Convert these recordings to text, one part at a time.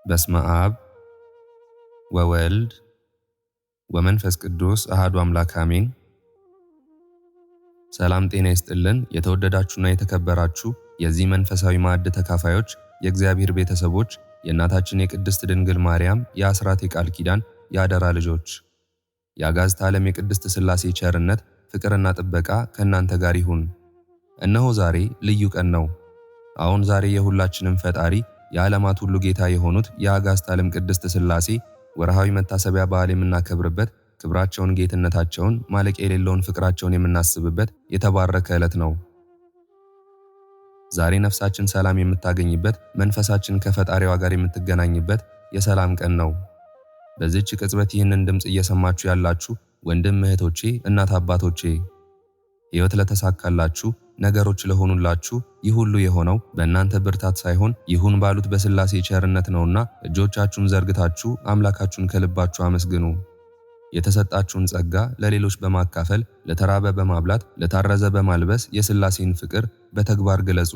በስመ አብ ወወልድ ወመንፈስ ቅዱስ አሐዱ አምላክ አሜን። ሰላም ጤና ይስጥልን። የተወደዳችሁና የተከበራችሁ የዚህ መንፈሳዊ ማዕድ ተካፋዮች፣ የእግዚአብሔር ቤተሰቦች፣ የእናታችን የቅድስት ድንግል ማርያም የአስራት የቃል ኪዳን የአደራ ልጆች፣ የአጋዕዝተ ዓለም የቅድስት ሥላሴ ቸርነት ፍቅርና ጥበቃ ከእናንተ ጋር ይሁን። እነሆ ዛሬ ልዩ ቀን ነው። አሁን ዛሬ የሁላችንም ፈጣሪ የዓለማት ሁሉ ጌታ የሆኑት የአጋዕዝተ ዓለም ቅድስት ሥላሴ ወርሃዊ መታሰቢያ በዓል የምናከብርበት፣ ክብራቸውን፣ ጌትነታቸውን፣ ማለቂያ የሌለውን ፍቅራቸውን የምናስብበት የተባረከ ዕለት ነው። ዛሬ ነፍሳችን ሰላም የምታገኝበት፣ መንፈሳችን ከፈጣሪዋ ጋር የምትገናኝበት የሰላም ቀን ነው። በዚህች ቅጽበት ይህንን ድምፅ እየሰማችሁ ያላችሁ ወንድም እህቶቼ፣ እናት አባቶቼ፣ ሕይወት ለተሳካላችሁ፣ ነገሮች ለሆኑላችሁ ይህ ሁሉ የሆነው በእናንተ ብርታት ሳይሆን ይሁን ባሉት በሥላሴ ቸርነት ነውና እጆቻችሁን ዘርግታችሁ አምላካችሁን ከልባችሁ አመስግኑ። የተሰጣችሁን ጸጋ ለሌሎች በማካፈል፣ ለተራበ በማብላት፣ ለታረዘ በማልበስ የሥላሴን ፍቅር በተግባር ግለጹ።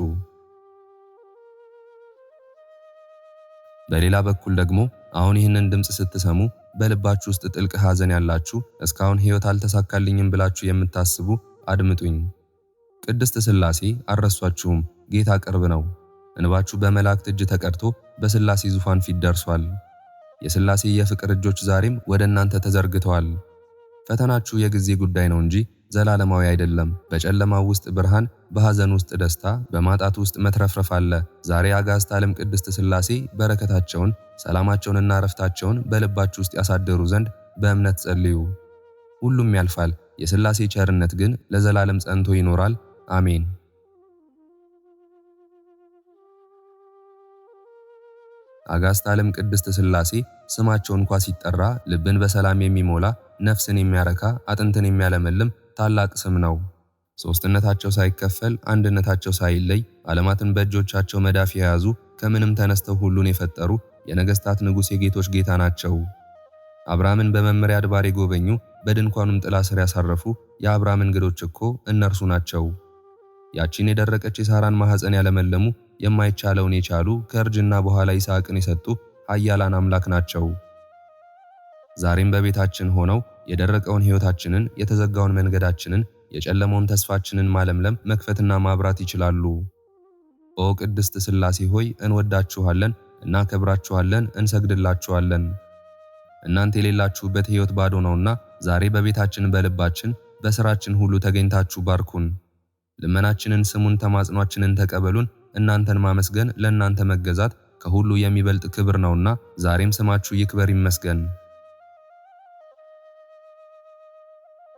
በሌላ በኩል ደግሞ አሁን ይህንን ድምፅ ስትሰሙ በልባችሁ ውስጥ ጥልቅ ሐዘን ያላችሁ፣ እስካሁን ሕይወት አልተሳካልኝም ብላችሁ የምታስቡ አድምጡኝ። ቅድስት ሥላሴ አልረሷችሁም። ጌታ ቅርብ ነው። እንባችሁ በመላእክት እጅ ተቀድቶ በሥላሴ ዙፋን ፊት ደርሷል። የሥላሴ የፍቅር እጆች ዛሬም ወደ እናንተ ተዘርግተዋል። ፈተናችሁ የጊዜ ጉዳይ ነው እንጂ ዘላለማዊ አይደለም። በጨለማው ውስጥ ብርሃን፣ በሐዘን ውስጥ ደስታ፣ በማጣት ውስጥ መትረፍረፍ አለ። ዛሬ አጋዕዝተ ዓለም ቅድስት ሥላሴ በረከታቸውን፣ ሰላማቸውንና ዕረፍታቸውን በልባችሁ ውስጥ ያሳደሩ ዘንድ በእምነት ጸልዩ። ሁሉም ያልፋል፣ የሥላሴ ቸርነት ግን ለዘላለም ጸንቶ ይኖራል። አሜን። አጋዕዝተ ዓለም ቅድስት ሥላሴ ስማቸው እንኳ ሲጠራ ልብን በሰላም የሚሞላ፣ ነፍስን የሚያረካ፣ አጥንትን የሚያለመልም ታላቅ ስም ነው። ሦስትነታቸው ሳይከፈል አንድነታቸው ሳይለይ ዓለማትን በእጆቻቸው መዳፍ የያዙ፣ ከምንም ተነስተው ሁሉን የፈጠሩ፣ የነገሥታት ንጉሥ የጌቶች ጌታ ናቸው። አብርሃምን በመመሪያ አድባር የጎበኙ፣ በድንኳኑም ጥላ ስር ያሳረፉ የአብርሃም እንግዶች እኮ እነርሱ ናቸው። ያቺን የደረቀች የሳራን ማኅፀን ያለመለሙ፣ የማይቻለውን የቻሉ፣ ከእርጅና በኋላ ይስሐቅን የሰጡ ኃያላን አምላክ ናቸው። ዛሬም በቤታችን ሆነው የደረቀውን ሕይወታችንን፣ የተዘጋውን መንገዳችንን፣ የጨለመውን ተስፋችንን ማለምለም፣ መክፈትና ማብራት ይችላሉ። ኦ ቅድስት ሥላሴ ሆይ እንወዳችኋለን፣ እናከብራችኋለን፣ እንሰግድላችኋለን። እናንተ የሌላችሁበት ሕይወት ባዶ ነውና ዛሬ በቤታችን፣ በልባችን፣ በሥራችን ሁሉ ተገኝታችሁ ባርኩን። ልመናችንን ስሙን፣ ተማጽኗችንን ተቀበሉን። እናንተን ማመስገን፣ ለእናንተ መገዛት ከሁሉ የሚበልጥ ክብር ነውና ዛሬም ስማችሁ ይክበር ይመስገን።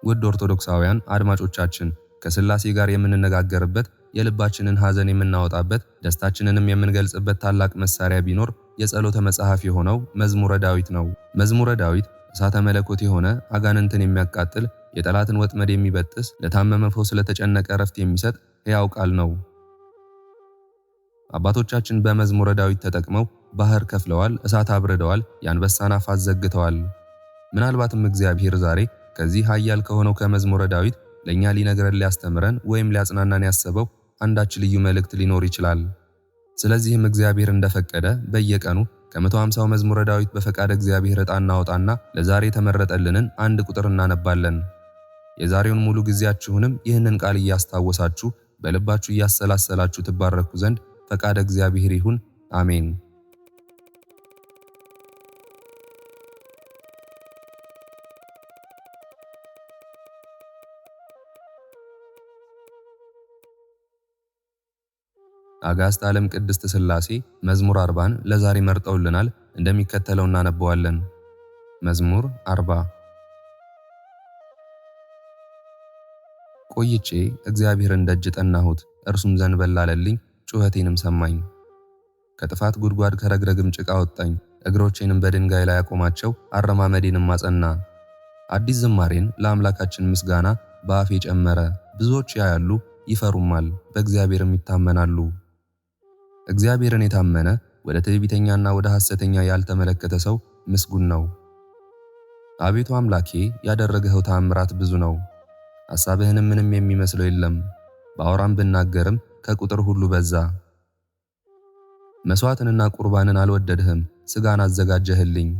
ውድ ኦርቶዶክሳውያን አድማጮቻችን፣ ከሥላሴ ጋር የምንነጋገርበት፣ የልባችንን ሐዘን የምናወጣበት፣ ደስታችንንም የምንገልጽበት ታላቅ መሳሪያ ቢኖር የጸሎተ መጽሐፍ የሆነው መዝሙረ ዳዊት ነው። መዝሙረ ዳዊት እሳተ መለኮት የሆነ፣ አጋንንትን የሚያቃጥል፣ የጠላትን ወጥመድ የሚበጥስ፣ ለታመመ ፈውስ፣ ለተጨነቀ ዕረፍት የሚሰጥ ሕያው ቃል ነው። አባቶቻችን በመዝሙረ ዳዊት ተጠቅመው ባህር ከፍለዋል፣ እሳት አብርደዋል፣ የአንበሳን አፍ አዘግተዋል። ምናልባትም እግዚአብሔር ዛሬ ከዚህ ኃያል ከሆነው ከመዝሙረ ዳዊት ለእኛ ሊነግረን፣ ሊያስተምረን ወይም ሊያጽናናን ያሰበው አንዳች ልዩ መልእክት ሊኖር ይችላል። ስለዚህም እግዚአብሔር እንደፈቀደ በየቀኑ ከ150ው መዝሙረ ዳዊት በፈቃደ እግዚአብሔር ዕጣ እናወጣና ለዛሬ የተመረጠልንን አንድ ቁጥር እናነባለን። የዛሬውን ሙሉ ጊዜያችሁንም ይህንን ቃል እያስታወሳችሁ በልባችሁ እያሰላሰላችሁ ትባረኩ ዘንድ ፈቃደ እግዚአብሔር ይሁን። አሜን። አጋዕዝተ ዓለም ቅድስት ሥላሴ መዝሙር 40ን ለዛሬ መርጠውልናል። እንደሚከተለው እናነበዋለን። መዝሙር 40። ቆይቼ እግዚአብሔርን ደጅ ጠናሁት፣ እርሱም ዘንበል አለልኝ፣ ጩኸቴንም ሰማኝ። ከጥፋት ጉድጓድ ከረግረግም ጭቃ አወጣኝ፣ እግሮቼንም በድንጋይ ላይ አቆማቸው፣ አረማመዴንም አጸና። አዲስ ዝማሬን ለአምላካችን ምስጋና በአፌ ጨመረ። ብዙዎች ያያሉ ይፈሩማል፣ በእግዚአብሔርም ይታመናሉ። እግዚአብሔርን የታመነ ወደ ትዕቢተኛና ወደ ሐሰተኛ ያልተመለከተ ሰው ምስጉን ነው። አቤቱ አምላኬ ያደረግኸው ተአምራት ብዙ ነው፣ ሐሳብህንም ምንም የሚመስለው የለም። በአውራም ብናገርም ከቁጥር ሁሉ በዛ። መስዋዕትንና ቁርባንን አልወደድህም፣ ሥጋን አዘጋጀህልኝ።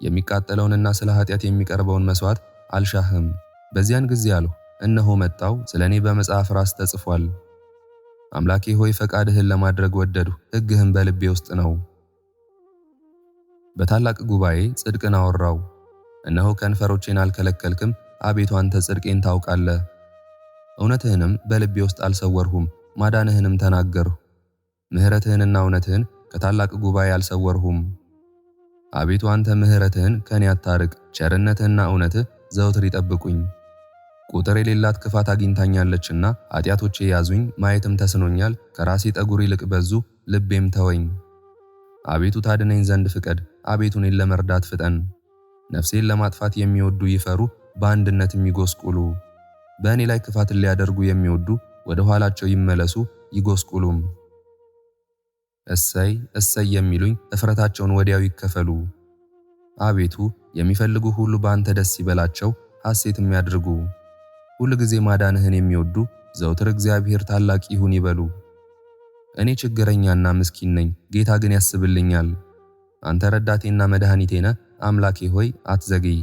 የሚቃጠለውንና ስለ ኃጢአት የሚቀርበውን መሥዋዕት አልሻህም። በዚያን ጊዜ አልሁ፣ እነሆ መጣው፣ ስለ እኔ በመጽሐፍ ራስ ተጽፏል። አምላኬ ሆይ ፈቃድህን ለማድረግ ወደድሁ፣ ሕግህም በልቤ ውስጥ ነው። በታላቅ ጉባኤ ጽድቅን አወራው። እነሆ ከንፈሮቼን አልከለከልክም፣ አቤቱ አንተ ጽድቄን ታውቃለህ። እውነትህንም በልቤ ውስጥ አልሰወርሁም፣ ማዳንህንም ተናገርሁ። ምሕረትህንና እውነትህን ከታላቅ ጉባኤ አልሰወርሁም። አቤቱ አንተ ምሕረትህን ከኔ አታርቅ፣ ቸርነትህና እውነትህ ዘውትር ይጠብቁኝ። ቁጥር የሌላት ክፋት አግኝታኛለችና ኃጢአቶቼ ያዙኝ፣ ማየትም ተስኖኛል። ከራሴ ጠጉር ይልቅ በዙ፣ ልቤም ተወኝ። አቤቱ ታድነኝ ዘንድ ፍቀድ፣ አቤቱ እኔን ለመርዳት ፍጠን። ነፍሴን ለማጥፋት የሚወዱ ይፈሩ፣ በአንድነት የሚጎስቁሉ። በእኔ ላይ ክፋትን ሊያደርጉ የሚወዱ ወደ ኋላቸው ይመለሱ ይጎስቁሉም። እሰይ እሰይ የሚሉኝ እፍረታቸውን ወዲያው ይከፈሉ። አቤቱ የሚፈልጉ ሁሉ በአንተ ደስ ይበላቸው፣ ሐሴትም ያድርጉ። ሁል ጊዜ ማዳንህን የሚወዱ ዘውትር እግዚአብሔር ታላቅ ይሁን ይበሉ። እኔ ችግረኛና ምስኪን ነኝ፣ ጌታ ግን ያስብልኛል። አንተ ረዳቴና መድኃኒቴ ነህ፣ አምላኬ ሆይ አትዘግይ።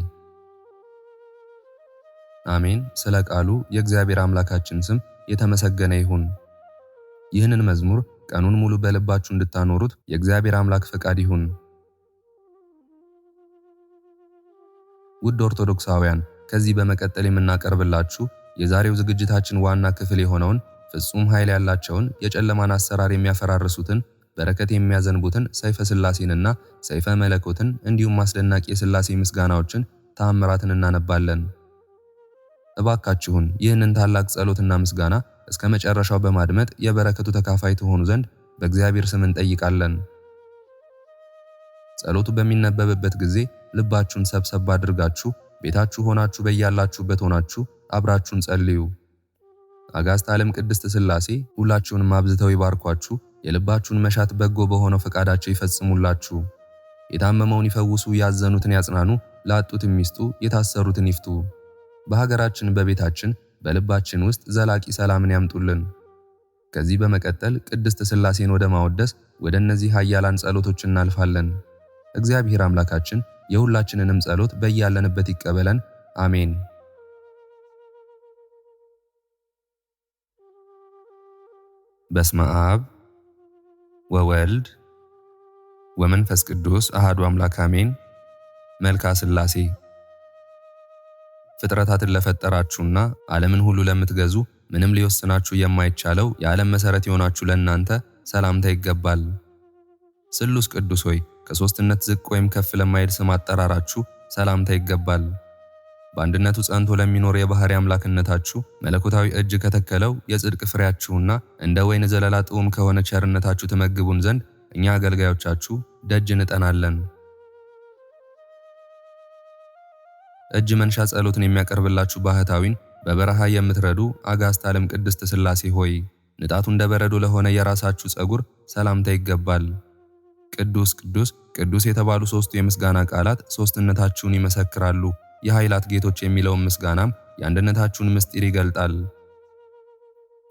አሜን። ስለ ቃሉ የእግዚአብሔር አምላካችን ስም የተመሰገነ ይሁን። ይህንን መዝሙር ቀኑን ሙሉ በልባችሁ እንድታኖሩት የእግዚአብሔር አምላክ ፈቃድ ይሁን። ውድ ኦርቶዶክሳውያን፣ ከዚህ በመቀጠል የምናቀርብላችሁ የዛሬው ዝግጅታችን ዋና ክፍል የሆነውን ፍጹም ኃይል ያላቸውን የጨለማን አሰራር የሚያፈራርሱትን በረከት የሚያዘንቡትን ሰይፈ ሥላሴንና ሰይፈ መለኮትን እንዲሁም አስደናቂ የሥላሴ ምስጋናዎችን ተአምራትን እናነባለን። እባካችሁን ይህንን ታላቅ ጸሎትና ምስጋና እስከ መጨረሻው በማድመጥ የበረከቱ ተካፋይ ትሆኑ ዘንድ በእግዚአብሔር ስም እንጠይቃለን። ጸሎቱ በሚነበብበት ጊዜ ልባችሁን ሰብሰብ አድርጋችሁ ቤታችሁ ሆናችሁ በያላችሁበት ሆናችሁ አብራችሁን ጸልዩ። አጋዕዝተ ዓለም ቅድስት ሥላሴ ሁላችሁንም አብዝተው ይባርኳችሁ፣ የልባችሁን መሻት በጎ በሆነው ፈቃዳቸው ይፈጽሙላችሁ። የታመመውን ይፈውሱ፣ ያዘኑትን ያጽናኑ፣ ላጡትን ይስጡ፣ የታሰሩትን ይፍቱ። በሀገራችን በቤታችን በልባችን ውስጥ ዘላቂ ሰላምን ያምጡልን። ከዚህ በመቀጠል ቅድስት ሥላሴን ወደ ማወደስ ወደ እነዚህ ኃያላን ጸሎቶች እናልፋለን። እግዚአብሔር አምላካችን የሁላችንንም ጸሎት በያለንበት ይቀበለን። አሜን። በስመ አብ ወወልድ ወመንፈስ ቅዱስ አሐዱ አምላክ አሜን። መልክአ ሥላሴ ፍጥረታትን ለፈጠራችሁና ዓለምን ሁሉ ለምትገዙ ምንም ሊወስናችሁ የማይቻለው የዓለም መሠረት የሆናችሁ ለእናንተ ሰላምታ ይገባል። ስሉስ ቅዱስ ሆይ ከሦስትነት ዝቅ ወይም ከፍ ለማይል ስም አጠራራችሁ ሰላምታ ይገባል። በአንድነቱ ጸንቶ ለሚኖር የባሕርይ አምላክነታችሁ መለኮታዊ እጅ ከተከለው የጽድቅ ፍሬያችሁና እንደ ወይን ዘለላ ጥዑም ከሆነ ቸርነታችሁ ትመግቡን ዘንድ እኛ አገልጋዮቻችሁ ደጅ እንጠናለን። እጅ መንሻ ጸሎትን የሚያቀርብላችሁ ባህታዊን በበረሃ የምትረዱ አጋዕዝተ ዓለም ቅድስት ሥላሴ ሆይ ንጣቱ እንደ በረዶ ለሆነ የራሳችሁ ጸጉር ሰላምታ ይገባል። ቅዱስ ቅዱስ ቅዱስ የተባሉ ሦስቱ የምስጋና ቃላት ሦስትነታችሁን ይመሰክራሉ። የኃይላት ጌቶች የሚለውን ምስጋናም የአንድነታችሁን ምስጢር ይገልጣል።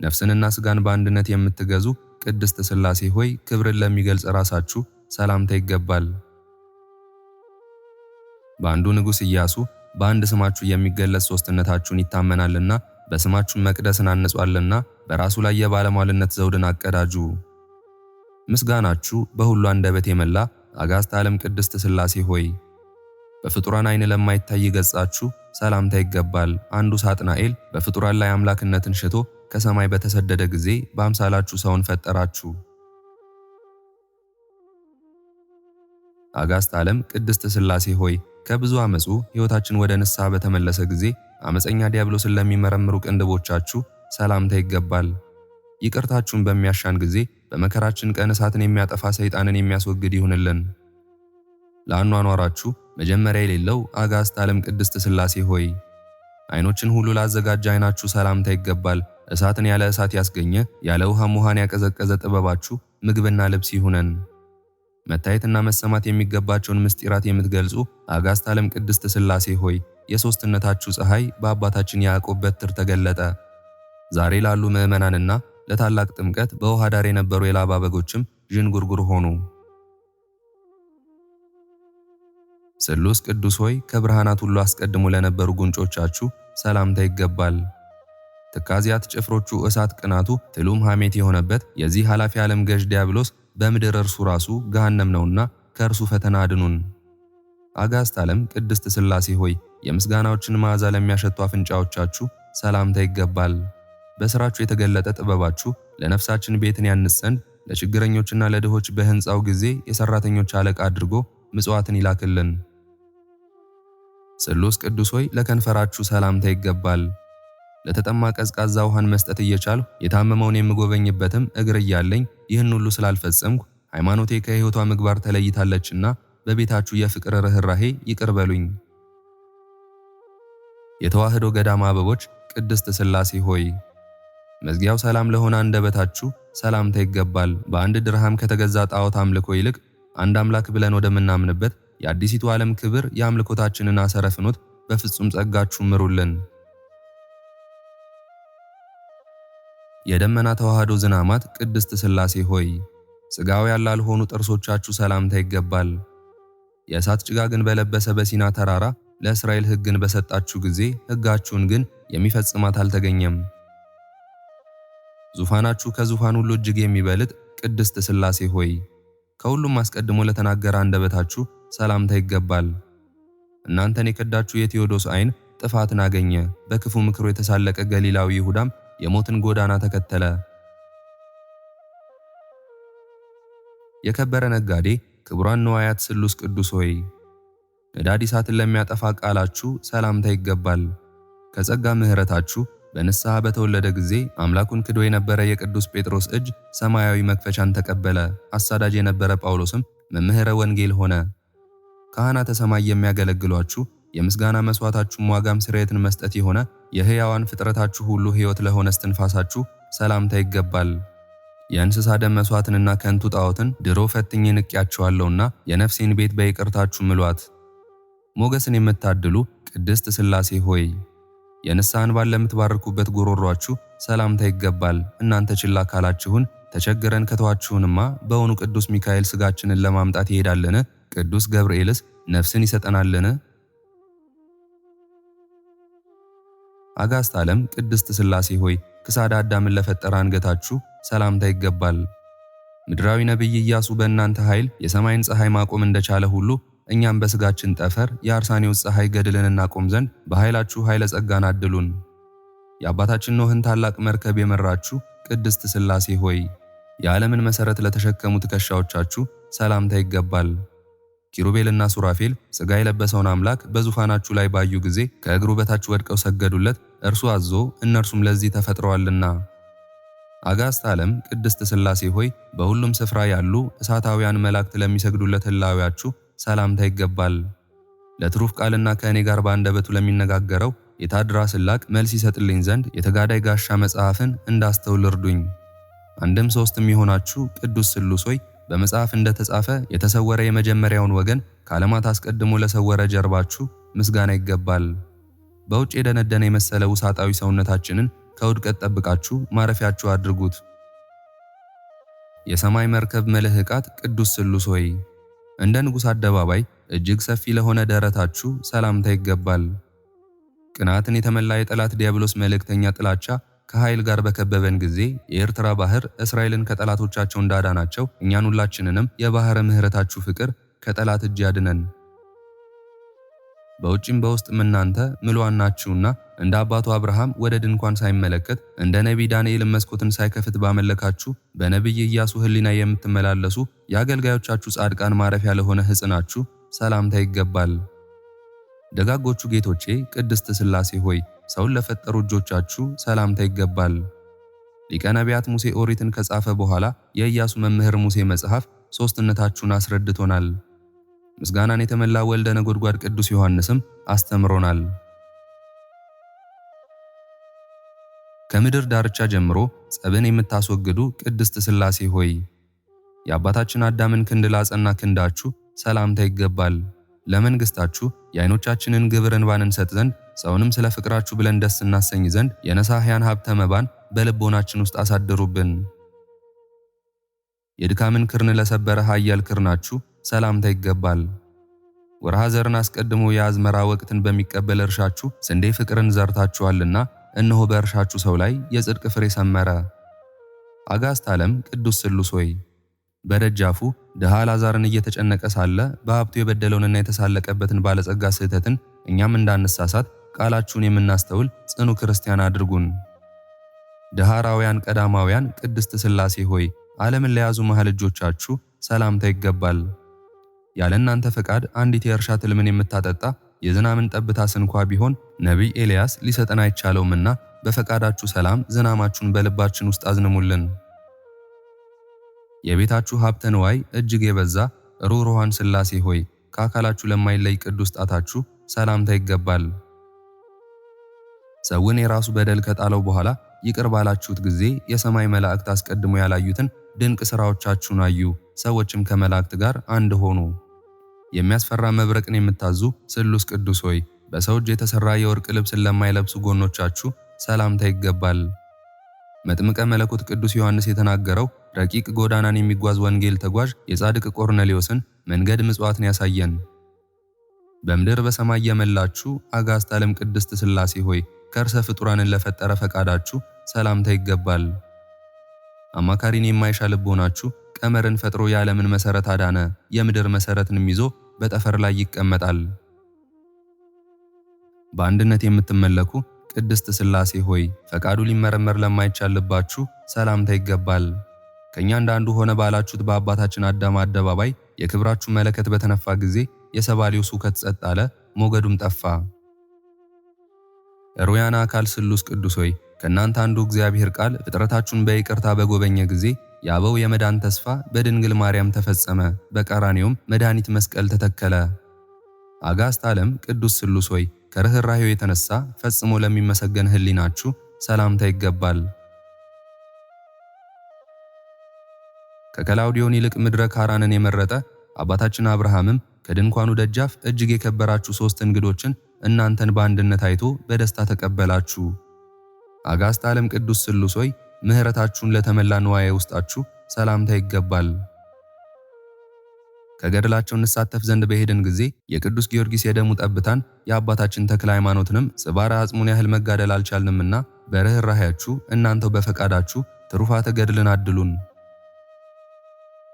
ነፍስንና ሥጋን በአንድነት የምትገዙ ቅድስት ሥላሴ ሆይ ክብርን ለሚገልጽ ራሳችሁ ሰላምታ ይገባል። በአንዱ ንጉሥ ኢያሱ በአንድ ስማችሁ የሚገለጽ ሦስትነታችሁን ይታመናልና በስማችሁ መቅደስን አነጿልና በራሱ ላይ የባለሟልነት ዘውድን አቀዳጁ። ምስጋናችሁ በሁሉ አንደበት የመላ አጋዕዝተ ዓለም ቅድስት ሥላሴ ሆይ በፍጡራን ዓይን ለማይታይ ገጻችሁ ሰላምታ ይገባል። አንዱ ሳጥናኤል በፍጡራን ላይ አምላክነትን ሽቶ ከሰማይ በተሰደደ ጊዜ በአምሳላችሁ ሰውን ፈጠራችሁ። አጋዕዝተ ዓለም ቅድስት ሥላሴ ሆይ ከብዙ ዓመፁ ሕይወታችን ወደ ንስሐ በተመለሰ ጊዜ አመፀኛ ዲያብሎስን ለሚመረምሩ ቅንድቦቻችሁ ሰላምታ ይገባል። ይቅርታችሁን በሚያሻን ጊዜ በመከራችን ቀን እሳትን የሚያጠፋ ሰይጣንን የሚያስወግድ ይሁንልን። ለአኗኗራችሁ መጀመሪያ የሌለው አጋዕዝተ ዓለም ቅድስት ሥላሴ ሆይ ዓይኖችን ሁሉ ላዘጋጀ ዓይናችሁ ሰላምታ ይገባል። እሳትን ያለ እሳት ያስገኘ ያለ ውሃም ውሃን ያቀዘቀዘ ጥበባችሁ ምግብና ልብስ ይሁነን። መታየትና መሰማት የሚገባቸውን ምስጢራት የምትገልጹ አጋዕዝተ ዓለም ቅድስት ሥላሴ ሆይ የሦስትነታችሁ ፀሐይ በአባታችን ያዕቆብ በትር ተገለጠ። ዛሬ ላሉ ምዕመናንና ለታላቅ ጥምቀት በውሃ ዳር የነበሩ የላባ በጎችም ዥንጉርጉር ሆኑ። ስሉስ ቅዱስ ሆይ ከብርሃናት ሁሉ አስቀድሞ ለነበሩ ጉንጮቻችሁ ሰላምታ ይገባል። ትካዚያት ጭፍሮቹ እሳት ቅናቱ ትሉም ሐሜት የሆነበት የዚህ ኃላፊ ዓለም ገዥ ዲያብሎስ በምድር እርሱ ራሱ ገሃነም ነውና ከእርሱ ፈተና አድኑን። አጋዕዝተ ዓለም ቅድስት ሥላሴ ሆይ የምስጋናዎችን መዓዛ ለሚያሸቱ አፍንጫዎቻችሁ ሰላምታ ይገባል። በሥራችሁ የተገለጠ ጥበባችሁ ለነፍሳችን ቤትን ያንጽ ዘንድ ለችግረኞችና ለድሆች በሕንፃው ጊዜ የሠራተኞች አለቃ አድርጎ ምጽዋትን ይላክልን። ስሉስ ቅዱስ ሆይ ለከንፈራችሁ ሰላምታ ይገባል። ለተጠማ ቀዝቃዛ ውሃን መስጠት እየቻልሁ የታመመውን የምጎበኝበትም እግር እያለኝ ይህን ሁሉ ስላልፈጸምኩ ሃይማኖቴ ከሕይወቷ ምግባር ተለይታለችና በቤታችሁ የፍቅር ርኅራኄ ይቅር በሉኝ። የተዋሕዶ ገዳም አበቦች ቅድስት ሥላሴ ሆይ መዝጊያው ሰላም ለሆነ አንደበታችሁ ሰላምታ ይገባል። በአንድ ድርሃም ከተገዛ ጣዖት አምልኮ ይልቅ አንድ አምላክ ብለን ወደምናምንበት የአዲሲቱ ዓለም ክብር የአምልኮታችንን አሰረ ፍኖት በፍጹም ጸጋችሁ ምሩልን። የደመና ተዋሕዶ ዝናማት ቅድስት ሥላሴ ሆይ ሥጋውያን ላልሆኑ ጥርሶቻችሁ ሰላምታ ይገባል። የእሳት ጭጋግን በለበሰ በሲና ተራራ ለእስራኤል ሕግን በሰጣችሁ ጊዜ ሕጋችሁን ግን የሚፈጽማት አልተገኘም። ዙፋናችሁ ከዙፋን ሁሉ እጅግ የሚበልጥ ቅድስት ሥላሴ ሆይ ከሁሉም አስቀድሞ ለተናገረ አንደበታችሁ ሰላምታ ይገባል። እናንተን የከዳችሁ የቴዎዶስ ዓይን ጥፋትን አገኘ። በክፉ ምክሩ የተሳለቀ ገሊላዊ ይሁዳም የሞትን ጎዳና ተከተለ። የከበረ ነጋዴ ክቡራን ንዋያት ስሉስ ቅዱስ ሆይ ነዳድ እሳትን ለሚያጠፋ ቃላችሁ ሰላምታ ይገባል። ከጸጋ ምሕረታችሁ በንስሐ በተወለደ ጊዜ አምላኩን ክዶ የነበረ የቅዱስ ጴጥሮስ እጅ ሰማያዊ መክፈቻን ተቀበለ። አሳዳጅ የነበረ ጳውሎስም መምህረ ወንጌል ሆነ። ካህናተ ሰማይ የሚያገለግሏችሁ የምስጋና መስዋዕታችሁም ዋጋም ስርየትን መስጠት የሆነ የሕያዋን ፍጥረታችሁ ሁሉ ሕይወት ለሆነ እስትንፋሳችሁ ሰላምታ ይገባል። የእንስሳ ደም መስዋዕትንና ከንቱ ጣዖትን ድሮ ፈትኜ ንቄያቸዋለሁና የነፍሴን ቤት በይቅርታችሁ ምሏት። ሞገስን የምታድሉ ቅድስት ሥላሴ ሆይ የንስሐን ባል ለምትባርኩበት ጉሮሯችሁ ሰላምታ ይገባል። እናንተ ችላ ካላችሁን ተቸግረን ከተዋችሁንማ በውኑ ቅዱስ ሚካኤል ሥጋችንን ለማምጣት ይሄዳልን? ቅዱስ ገብርኤልስ ነፍስን ይሰጠናልን? አጋዕዝተ ዓለም ቅድስት ሥላሴ ሆይ ክሳደ አዳምን ለፈጠረ አንገታችሁ ሰላምታ ይገባል። ምድራዊ ነቢይ ኢያሱ በእናንተ ኃይል የሰማይን ፀሐይ ማቆም እንደቻለ ሁሉ እኛም በሥጋችን ጠፈር የአርሳኔዎስ ፀሐይ ገድልን እናቆም ዘንድ በኃይላችሁ ኃይለ ጸጋን አድሉን። የአባታችን ኖኅን ታላቅ መርከብ የመራችሁ ቅድስት ሥላሴ ሆይ የዓለምን መሠረት ለተሸከሙ ትከሻዎቻችሁ ሰላምታ ይገባል። ኪሩቤልና ሱራፌል ሥጋ የለበሰውን አምላክ በዙፋናችሁ ላይ ባዩ ጊዜ ከእግሩ በታች ወድቀው ሰገዱለት፣ እርሱ አዞ እነርሱም ለዚህ ተፈጥረዋልና። አጋዕዝተ ዓለም ቅድስት ሥላሴ ሆይ በሁሉም ስፍራ ያሉ እሳታውያን መላእክት ለሚሰግዱለት ሕላዌያችሁ ሰላምታ ይገባል። ለትሩፍ ቃልና ከእኔ ጋር በአንደበቱ ለሚነጋገረው የታድራ ስላቅ መልስ ይሰጥልኝ ዘንድ የተጋዳይ ጋሻ መጽሐፍን እንዳስተውል እርዱኝ። አንድም ሦስትም የሆናችሁ ቅዱስ ስሉስ ሆይ በመጽሐፍ እንደተጻፈ የተሰወረ የመጀመሪያውን ወገን ከዓለማት አስቀድሞ ለሰወረ ጀርባችሁ ምስጋና ይገባል። በውጭ የደነደነ የመሰለ ውሳጣዊ ሰውነታችንን ከውድቀት ጠብቃችሁ ማረፊያችሁ አድርጉት። የሰማይ መርከብ መልህቃት ቅዱስ ስሉስ ሆይ እንደ ንጉሥ አደባባይ እጅግ ሰፊ ለሆነ ደረታችሁ ሰላምታ ይገባል። ቅናትን የተመላ የጠላት ዲያብሎስ መልእክተኛ ጥላቻ ከኃይል ጋር በከበበን ጊዜ የኤርትራ ባህር እስራኤልን ከጠላቶቻቸው እንዳዳናቸው እኛን ሁላችንንም የባህረ ምሕረታችሁ ፍቅር ከጠላት እጅ ያድነን። በውጭም በውስጥም እናንተ ምሉዓን ናችሁና እንደ አባቱ አብርሃም ወደ ድንኳን ሳይመለከት እንደ ነቢይ ዳንኤል መስኮትን ሳይከፍት ባመለካችሁ በነቢይ ኢያሱ ሕሊና የምትመላለሱ የአገልጋዮቻችሁ ጻድቃን ማረፊያ ለሆነ ሕጽናችሁ ሰላምታ ይገባል። ደጋጎቹ ጌቶቼ ቅድስት ሥላሴ ሆይ ሰውን ለፈጠሩ እጆቻችሁ ሰላምታ ይገባል። ሊቀ ነቢያት ሙሴ ኦሪትን ከጻፈ በኋላ የኢያሱ መምህር ሙሴ መጽሐፍ ሦስትነታችሁን አስረድቶናል። ምስጋናን የተመላ ወልደ ነጎድጓድ ቅዱስ ዮሐንስም አስተምሮናል። ከምድር ዳርቻ ጀምሮ ጸብን የምታስወግዱ ቅድስት ሥላሴ ሆይ የአባታችን አዳምን ክንድ ላጸና ክንዳችሁ ሰላምታ ይገባል። ለመንግሥታችሁ የዓይኖቻችንን ግብር እንባን እንሰጥ ዘንድ ሰውንም ስለ ፍቅራችሁ ብለን ደስ እናሰኝ ዘንድ የነሳህያን ሀብተ መባን በልቦናችን ውስጥ አሳድሩብን። የድካምን ክርን ለሰበረ ኃያል ክርናችሁ ሰላምታ ይገባል። ወርሃ ዘርን አስቀድሞ የአዝመራ ወቅትን በሚቀበል እርሻችሁ ስንዴ ፍቅርን ዘርታችኋልና እነሆ በእርሻችሁ ሰው ላይ የጽድቅ ፍሬ ሰመረ። አጋዕዝተ ዓለም ቅዱስ ስሉስ ሆይ በደጃፉ ድሃ አልዓዛርን እየተጨነቀ ሳለ በሀብቱ የበደለውንና የተሳለቀበትን ባለጸጋ ስህተትን እኛም እንዳንሳሳት ቃላችሁን የምናስተውል ጽኑ ክርስቲያን አድርጉን። ድሃራውያን ቀዳማውያን ቅድስት ሥላሴ ሆይ ዓለምን ለያዙ መሃል እጆቻችሁ ሰላምታ ይገባል። ያለ እናንተ ፈቃድ አንዲት የእርሻ ትልምን የምታጠጣ የዝናምን ጠብታ ስንኳ ቢሆን ነቢይ ኤልያስ ሊሰጠን አይቻለውምና በፈቃዳችሁ ሰላም ዝናማችሁን በልባችን ውስጥ አዝንሙልን። የቤታችሁ ሀብተ ንዋይ እጅግ የበዛ ሩሩሃን ሥላሴ ሆይ ከአካላችሁ ለማይለይ ቅዱስ ጣታችሁ ሰላምታ ይገባል። ሰውን የራሱ በደል ከጣለው በኋላ ይቅር ባላችሁት ጊዜ የሰማይ መላእክት አስቀድሞ ያላዩትን ድንቅ ሥራዎቻችሁን አዩ፣ ሰዎችም ከመላእክት ጋር አንድ ሆኑ። የሚያስፈራ መብረቅን የምታዙ ስሉስ ቅዱስ ሆይ በሰው እጅ የተሰራ የወርቅ ልብስን ለማይለብሱ ጎኖቻችሁ ሰላምታ ይገባል። መጥምቀ መለኮት ቅዱስ ዮሐንስ የተናገረው ረቂቅ ጎዳናን የሚጓዝ ወንጌል ተጓዥ የጻድቅ ቆርኔሌዎስን መንገድ ምጽዋትን ያሳየን። በምድር በሰማይ የመላችሁ አጋዕዝተ ዓለም ቅድስት ሥላሴ ሆይ ከርሰ ፍጡራንን ለፈጠረ ፈቃዳችሁ ሰላምታ ይገባል። አማካሪን የማይሻ ልቦናችሁ ቀመርን ፈጥሮ የዓለምን መሰረት አዳነ፣ የምድር መሰረትንም ይዞ በጠፈር ላይ ይቀመጣል። በአንድነት የምትመለኩ ቅድስት ሥላሴ ሆይ ፈቃዱ ሊመረመር ለማይቻል ልባችሁ ሰላምታ ይገባል። ከኛ እንዳንዱ ሆነ ባላችሁት በአባታችን አዳም አደባባይ የክብራችሁ መለከት በተነፋ ጊዜ የሰባሊው ሱከት ጸጥ አለ፣ ሞገዱም ጠፋ። ሩያና አካል ስሉስ ቅዱስ ሆይ ከእናንተ አንዱ እግዚአብሔር ቃል ፍጥረታችሁን በይቅርታ በጎበኘ ጊዜ የአበው የመዳን ተስፋ በድንግል ማርያም ተፈጸመ፣ በቀራንዮም መድኃኒት መስቀል ተተከለ። አጋዕዝተ ዓለም ቅዱስ ስሉስ ሆይ ከርኅራኄው የተነሳ ፈጽሞ ለሚመሰገን ሕሊናችሁ ሰላምታ ይገባል። ከከላውዲዮን ይልቅ ምድረ ካራንን የመረጠ አባታችን አብርሃምም ከድንኳኑ ደጃፍ እጅግ የከበራችሁ 3 እንግዶችን እናንተን በአንድነት አይቶ በደስታ ተቀበላችሁ። አጋዕዝተ ዓለም ቅዱስ ስሉስ ሆይ ምሕረታችሁን ለተመላ ንዋየ ውስጣችሁ ሰላምታ ይገባል። ከገድላቸው እንሳተፍ ዘንድ በሄድን ጊዜ የቅዱስ ጊዮርጊስ የደሙ ጠብታን የአባታችን ተክለ ሃይማኖትንም ጽባረ አጽሙን ያህል መጋደል አልቻልንምና በርኅራኄያችሁ እናንተው በፈቃዳችሁ ትሩፋተ ገድልን አድሉን።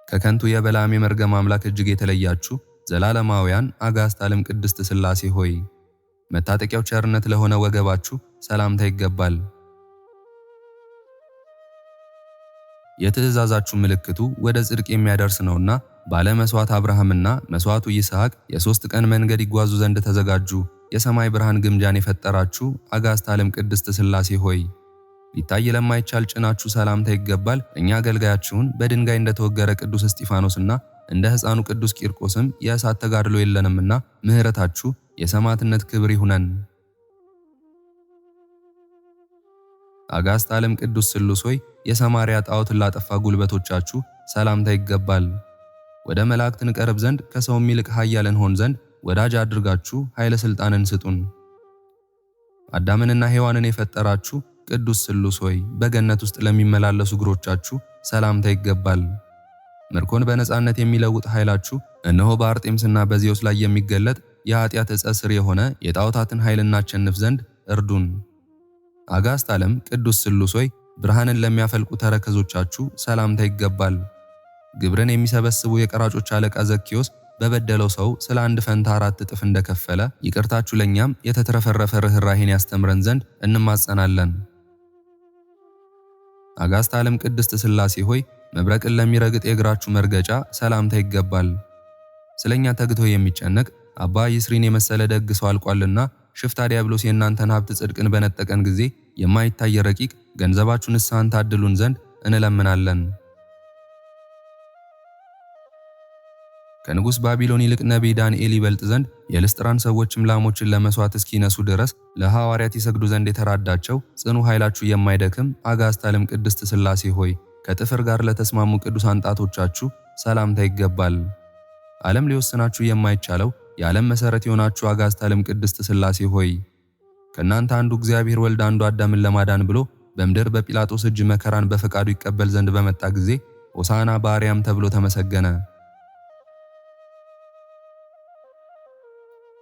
ከከንቱ የበላም የመርገም አምላክ እጅግ የተለያችሁ ዘላለማውያን አጋዕዝተ ዓለም ቅድስት ሥላሴ ሆይ መታጠቂያው ቸርነት ለሆነ ወገባችሁ ሰላምታ ይገባል። የትእዛዛችሁ ምልክቱ ወደ ጽድቅ የሚያደርስ ነውና ባለ መስዋዕት አብርሃምና መስዋዕቱ ይስሐቅ የ3 ቀን መንገድ ይጓዙ ዘንድ ተዘጋጁ። የሰማይ ብርሃን ግምጃን የፈጠራችሁ አጋዕዝተ ዓለም ቅድስት ሥላሴ ሆይ ሊታይ ለማይቻል ጭናችሁ ሰላምታ ይገባል። እኛ አገልጋያችሁን በድንጋይ እንደተወገረ ቅዱስ እስጢፋኖስና እንደ ሕፃኑ ቅዱስ ቂርቆስም የእሳት ተጋድሎ የለንምና ምሕረታችሁ የሰማዕትነት ክብር ይሁነን። አጋዕዝተ ዓለም ቅዱስ ስሉስ ሆይ የሰማርያ ጣዖትን ላጠፋ ጉልበቶቻችሁ ሰላምታ ይገባል። ወደ መላእክት እንቀርብ ዘንድ ከሰውም ይልቅ ኃያል እንሆን ዘንድ ወዳጅ አድርጋችሁ ኃይለ ሥልጣንን ስጡን። አዳምንና ሔዋንን የፈጠራችሁ ቅዱስ ስሉስ ሆይ በገነት ውስጥ ለሚመላለሱ እግሮቻችሁ ሰላምታ ይገባል። ምርኮን በነጻነት የሚለውጥ ኃይላችሁ እነሆ በአርጤምስና በዜውስ ላይ የሚገለጥ የኃጢአት ዕፀ ሥር የሆነ የጣዖታትን ኃይል እናሸንፍ ዘንድ እርዱን። አጋዕዝተ ዓለም ቅዱስ ስሉስ ሆይ ብርሃንን ለሚያፈልቁ ተረከዞቻችሁ ሰላምታ ይገባል። ግብርን የሚሰበስቡ የቀራጮች አለቃ ዘኪዮስ በበደለው ሰው ስለ 1 ፈንታ 4 እጥፍ እንደከፈለ ይቅርታችሁ ለኛም የተትረፈረፈ ርኅራኄን ያስተምረን ዘንድ እንማጸናለን። አጋዕዝተ ዓለም ቅድስት ሥላሴ ሆይ መብረቅን ለሚረግጥ የእግራችሁ መርገጫ ሰላምታ ይገባል። ስለኛ ተግቶ የሚጨነቅ አባ ይስሪን የመሰለ ደግ ሰው አልቋልና ሽፍታ ዲያብሎስ የእናንተን ሀብት ጽድቅን በነጠቀን ጊዜ የማይታይ ረቂቅ ገንዘባችሁ ንስሐን ታድሉን ዘንድ እንለምናለን። ከንጉሥ ባቢሎን ይልቅ ነቢይ ዳንኤል ይበልጥ ዘንድ የልስጥራን ሰዎችም ላሞችን ለመስዋዕት እስኪነሱ ድረስ ለሐዋርያት ይሰግዱ ዘንድ የተራዳቸው ጽኑ ኃይላችሁ የማይደክም አጋዕዝተ ዓለም ቅድስት ሥላሴ ሆይ ከጥፍር ጋር ለተስማሙ ቅዱሳን ጣቶቻችሁ ሰላምታ ይገባል። ዓለም ሊወስናችሁ የማይቻለው የዓለም መሠረት የሆናችሁ አጋዕዝተ ዓለም ቅድስት ሥላሴ ሆይ ከእናንተ አንዱ እግዚአብሔር ወልድ አንዱ አዳምን ለማዳን ብሎ በምድር በጲላጦስ እጅ መከራን በፈቃዱ ይቀበል ዘንድ በመጣ ጊዜ ሆሳዕና በአርያም ተብሎ ተመሰገነ።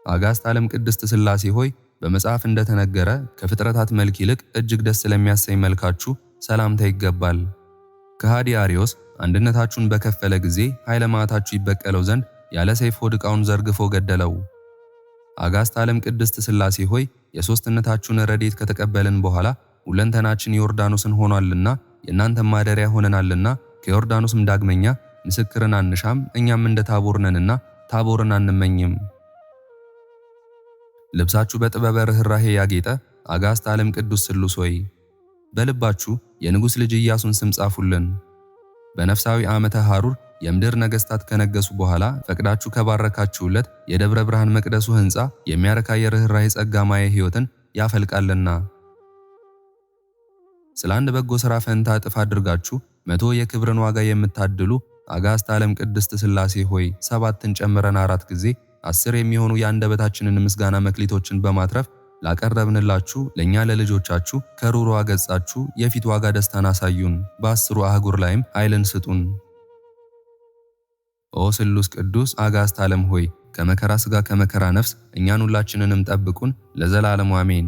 አጋዕዝተ ዓለም ቅድስት ሥላሴ ሆይ በመጽሐፍ እንደተነገረ ከፍጥረታት መልክ ይልቅ እጅግ ደስ ለሚያሰኝ መልካችሁ ሰላምታ ይገባል። ከሃዲ አርዮስ አንድነታችሁን በከፈለ ጊዜ ኃይለ መዓታችሁ ይበቀለው ዘንድ ያለ ሰይፍ ሆድ ዕቃውን ዘርግፎ ገደለው። አጋዕዝተ ዓለም ቅድስት ሥላሴ ሆይ የሦስትነታችሁን ረድኤት ከተቀበልን በኋላ ሁለንተናችን ዮርዳኖስን ሆኗልና የእናንተም ማደሪያ ሆነናልና ከዮርዳኖስም ዳግመኛ ምስክርን አንሻም፣ እኛም እንደ ታቦር ነንና ታቦርን አንመኝም። ልብሳችሁ በጥበበ ርኅራኄ ያጌጠ አጋዕዝተ ዓለም ቅዱስ ሥሉስ ሆይ በልባችሁ የንጉሥ ልጅ ኢያሱን ስም ጻፉልን። በነፍሳዊ ዓመተ ሐሩር የምድር ነገሥታት ከነገሱ በኋላ ፈቅዳችሁ ከባረካችሁለት የደብረ ብርሃን መቅደሱ ሕንፃ የሚያረካ የርኅራኄ ጸጋ ማየ ሕይወትን ያፈልቃልና ስለ አንድ በጎ ሥራ ፈንታ እጥፍ አድርጋችሁ 100 የክብርን ዋጋ የምታድሉ አጋዕዝተ ዓለም ቅድስት ሥላሴ ሆይ 7ን ጨምረን 4 ጊዜ 10 የሚሆኑ የአንደበታችንን ምስጋና መክሊቶችን በማትረፍ ላቀረብንላችሁ ለእኛ ለልጆቻችሁ ከሩሩዋ ገጻችሁ የፊት ዋጋ ደስታን አሳዩን። በ10ሩ አህጉር ላይም ኃይልን ስጡን። ኦ ስሉስ ቅዱስ አጋዕዝተ ዓለም ሆይ ከመከራ ሥጋ ከመከራ ነፍስ እኛን ሁላችንንም ጠብቁን ለዘላለሙ አሜን።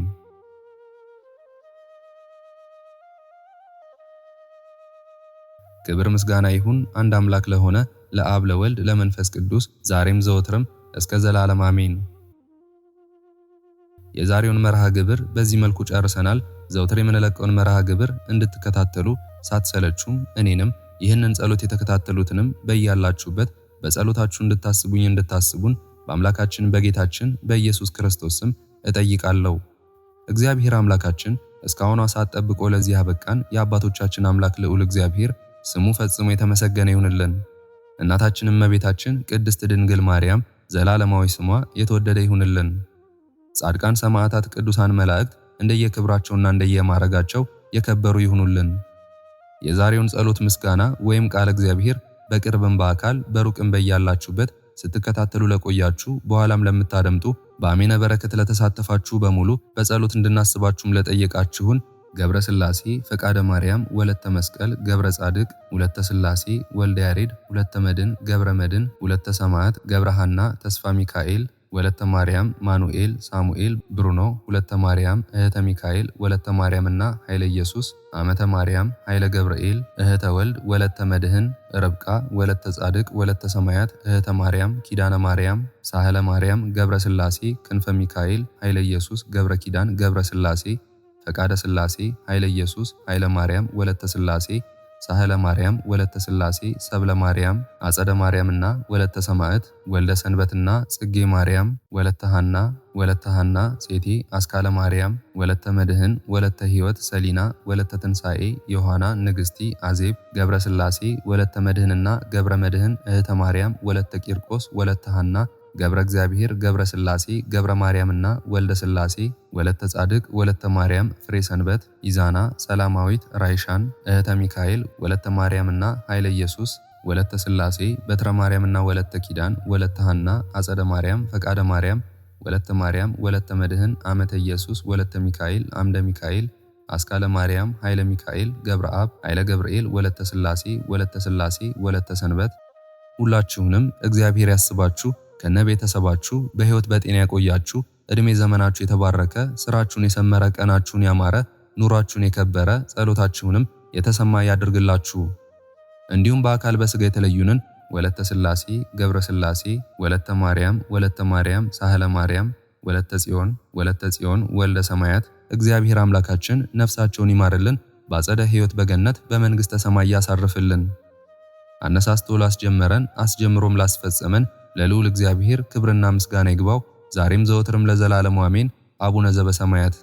ክብር ምስጋና ይሁን አንድ አምላክ ለሆነ ለአብ ለወልድ ለመንፈስ ቅዱስ ዛሬም ዘወትርም እስከ ዘላለም አሜን። የዛሬውን መርሃ ግብር በዚህ መልኩ ጨርሰናል። ዘወትር የምንለቀውን መርሃ ግብር እንድትከታተሉ ሳትሰለቹም እኔንም ይህንን ጸሎት የተከታተሉትንም በያላችሁበት በጸሎታችሁ እንድታስቡን በአምላካችን በጌታችን በኢየሱስ ክርስቶስ ስም እጠይቃለሁ። እግዚአብሔር አምላካችን እስካሁኗ ሰዓት ጠብቆ ለዚህ ያበቃን የአባቶቻችን አምላክ ልዑል እግዚአብሔር ስሙ ፈጽሞ የተመሰገነ ይሁንልን። እናታችን እመቤታችን ቅድስት ድንግል ማርያም ዘላለማዊ ስሟ የተወደደ ይሁንልን። ጻድቃን ሰማዕታት፣ ቅዱሳን መላእክት እንደየክብራቸውና እንደየማዕረጋቸው የከበሩ ይሁኑልን። የዛሬውን ጸሎት ምስጋና ወይም ቃል እግዚአብሔር በቅርብም በአካል በሩቅም በያላችሁበት ስትከታተሉ ለቆያችሁ በኋላም ለምታደምጡ በአሜነ በረከት ለተሳተፋችሁ በሙሉ በጸሎት እንድናስባችሁም ለጠየቃችሁን ገብረ ሥላሴ፣ ፈቃደ ማርያም፣ ወለተ መስቀል፣ ገብረ ጻድቅ፣ ወለተ ሥላሴ፣ ወልደ ያሬድ፣ ወለተ መድን፣ ገብረ መድን፣ ወለተ ሰማዕት፣ ገብረ ሐና፣ ተስፋ ሚካኤል፣ ወለተ ማርያም፣ ማኑኤል፣ ሳሙኤል፣ ብሩኖ፣ ወለተ ማርያም፣ እህተ ሚካኤል፣ ወለተ ማርያምና ኃይለ ኢየሱስ፣ አመተ ማርያም፣ ኃይለ ገብርኤል፣ እህተ ወልድ፣ ወለተ መድህን፣ ርብቃ፣ ወለተ ጻድቅ፣ ወለተ ሰማያት፣ እህተ ማርያም፣ ኪዳነ ማርያም፣ ሳህለ ማርያም፣ ገብረ ሥላሴ፣ ክንፈ ሚካኤል፣ ኃይለ ኢየሱስ፣ ገብረ ኪዳን፣ ገብረ ሥላሴ፣ ፈቃደ ሥላሴ፣ ኃይለ ኢየሱስ፣ ኃይለ ማርያም፣ ወለተ ሥላሴ፣ ሳህለ ማርያም፣ ወለተ ሥላሴ፣ ሰብለ ማርያም፣ አጸደ ማርያምና ወለተ ሰማዕት፣ ወልደ ሰንበትና ጽጌ ማርያም፣ ወለተ ሐና፣ ሴቴ፣ አስካለ ማርያም፣ ወለተ መድህን፣ ወለተ ሕይወት፣ ሰሊና፣ ወለተ ትንሣኤ፣ ዮሐና፣ ንግሥቲ፣ አዜብ፣ ገብረ ሥላሴ፣ ወለተ መድህንና ገብረ መድህን፣ እህተ ማርያም፣ ወለተ ቂርቆስ፣ ወለተ ሐና፣ ገብረ እግዚአብሔር፣ ገብረ ሥላሴ፣ ገብረ ማርያምና ወልደ ሥላሴ፣ ወለተ ጻድቅ፣ ወለተ ማርያም፣ ፍሬ ሰንበት፣ ኢዛና፣ ሰላማዊት፣ ራይሻን፣ እህተ ሚካኤል፣ ወለተ ማርያምና ኃይለ ኢየሱስ፣ ወለተ ሥላሴ፣ በትረ ማርያምና ወለተ ኪዳን፣ ወለተ ሐና፣ አጸደ ማርያም፣ ፈቃደ ማርያም፣ ወለተ ማርያም፣ ወለተ መድህን፣ አመተ ኢየሱስ፣ ወለተ ሚካኤል፣ አምደ ሚካኤል፣ አስካለ ማርያም፣ ኃይለ ሚካኤል፣ ገብረ አብ፣ ኃይለ ገብርኤል፣ ወለተ ሥላሴ፣ ወለተ ሰንበት ሁላችሁንም እግዚአብሔር ያስባችሁ ከነ ቤተሰባችሁ በሕይወት በጤና ያቆያችሁ። እድሜ ዘመናችሁ የተባረከ፣ ስራችሁን የሰመረ፣ ቀናችሁን ያማረ፣ ኑሯችሁን የከበረ፣ ጸሎታችሁንም የተሰማ ያድርግላችሁ። እንዲሁም በአካል በሥጋ የተለዩንን ወለተ ሥላሴ፣ ገብረ ሥላሴ፣ ወለተ ማርያም፣ ሳህለ ማርያም፣ ወለተ ጽዮን፣ ወልደ ሰማያት እግዚአብሔር አምላካችን ነፍሳቸውን ይማርልን፣ በአጸደ ሕይወት በገነት በመንግሥተ ሰማይ ያሳርፍልን። አነሳስቶ ላስጀመረን አስጀምሮም ላስፈጸመን ለልዑል እግዚአብሔር ክብርና ምስጋና ይግባው ዛሬም ዘወትርም ለዘላለሙ አሜን። አቡነ ዘበሰማያት